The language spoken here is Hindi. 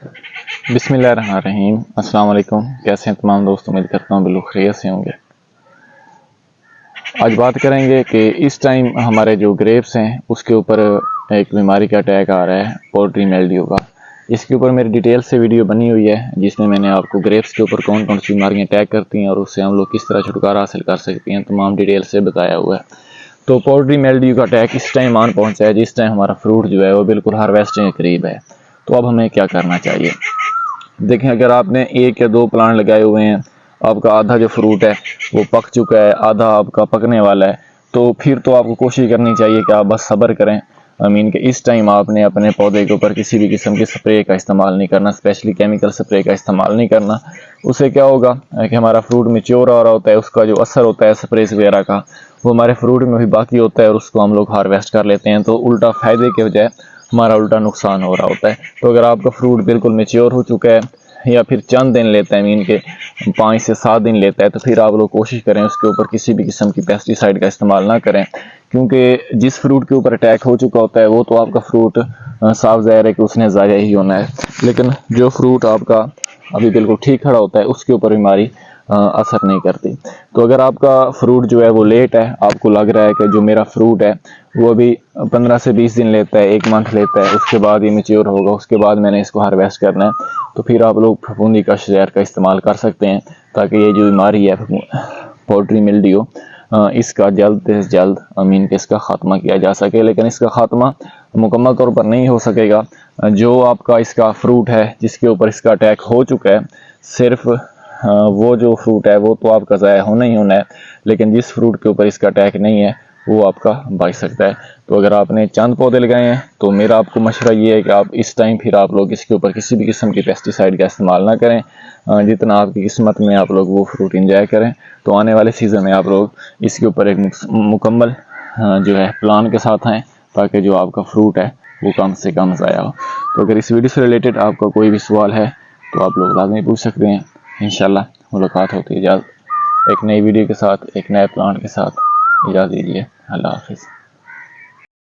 बिस्मिल्लाहिर्रहमानिर्रहीम। अस्सलाम वालेकुम। कैसे हैं तमाम दोस्त? उम्मीद करता हूँ बिल्कुल खैरियत से होंगे। आज बात करेंगे कि इस टाइम हमारे जो ग्रेप्स हैं उसके ऊपर एक बीमारी का अटैक आ रहा है, पोल्ट्री मिल्ड्यू का। इसके ऊपर मेरी डिटेल से वीडियो बनी हुई है जिसमें मैंने आपको ग्रेप्स के ऊपर कौन कौन सी बीमारियाँ अटैक करती हैं और उससे हम लोग किस तरह छुटकारा हासिल कर सकते हैं, तमाम डिटेल से बताया हुआ है। तो पोल्ट्री मिल्ड्यू का अटैक इस टाइम आन पहुँचा है जिस टाइम हमारा फ्रूट जो है वो बिल्कुल हार्वेस्टिंग के करीब है। तो अब हमें क्या करना चाहिए? देखें, अगर आपने 1 या 2 प्लांट लगाए हुए हैं, आपका आधा जो फ्रूट है वो पक चुका है, आधा आपका पकने वाला है, तो फिर तो आपको कोशिश करनी चाहिए कि आप बस सब्र करें। कि इस टाइम आपने अपने पौधे के ऊपर किसी भी किस्म के स्प्रे का इस्तेमाल नहीं करना, स्पेशली केमिकल स्प्रे का इस्तेमाल नहीं करना। उससे क्या होगा कि हमारा फ्रूट मैच्योर हो रहा होता है, उसका जो असर होता है स्प्रे वगैरह का वो हमारे फ्रूट में भी बाकी होता है और उसको हम लोग हार्वेस्ट कर लेते हैं। तो उल्टा फ़ायदे के बजाय हमारा उल्टा नुकसान हो रहा होता है। तो अगर आपका फ्रूट बिल्कुल मैच्योर हो चुका है या फिर चंद दिन लेता है, मीन के 5 से 7 दिन लेता है, तो फिर आप लोग कोशिश करें उसके ऊपर किसी भी किस्म की पेस्टिसाइड का इस्तेमाल ना करें, क्योंकि जिस फ्रूट के ऊपर अटैक हो चुका होता है वो तो आपका फ्रूट साफ ज़ाहिर है कि उसने ज़ाया ही होना है। लेकिन जो फ्रूट आपका अभी बिल्कुल ठीक खड़ा होता है उसके ऊपर बीमारी असर नहीं करती। तो अगर आपका फ्रूट जो है वो लेट है, आपको लग रहा है कि जो मेरा फ्रूट है वो अभी 15 से 20 दिन लेता है, 1 मंथ लेता है, उसके बाद ये मैच्योर होगा, उसके बाद मैंने इसको हार्वेस्ट करना है, तो फिर आप लोग फफूंदी का जहर का इस्तेमाल कर सकते हैं ताकि ये जो बीमारी है पोल्ट्री मिल्ड्यू इसका जल्द से जल्द के इसका ख़ात्मा किया जा सके। लेकिन इसका ख़ात्मा मुकम्मल तौर पर नहीं हो सकेगा। जो आपका इसका फ्रूट है जिसके ऊपर इसका अटैक हो चुका है, सिर्फ वो जो फ्रूट है वो तो आपका ज़ाया होना ही होना है, लेकिन जिस फ्रूट के ऊपर इसका अटैक नहीं है वो आपका बच सकता है। तो अगर आपने चंद पौधे लगाए हैं तो मेरा आपको मशवरा ये है कि आप इस टाइम फिर आप लोग इसके ऊपर किसी भी किस्म की पेस्टिसाइड का इस्तेमाल ना करें। जितना आपकी किस्मत में आप लोग वो फ्रूट इंजॉय करें, तो आने वाले सीज़न में आप लोग इसके ऊपर एक मुकम्मल जो है प्लान के साथ आएँ ताकि जो आपका फ्रूट है वो कम से कम ज़ाया हो। तो अगर इस वीडियो से रिलेटेड आपका कोई भी सवाल है तो आप लोग लाज़मी पूछ सकते हैं। इंशाल्लाह मुलाकात होती है जल्द एक नई वीडियो के साथ, एक नए प्लांट के साथ। इजाज़त दीजिए। अल्लाह हाफ़िज़।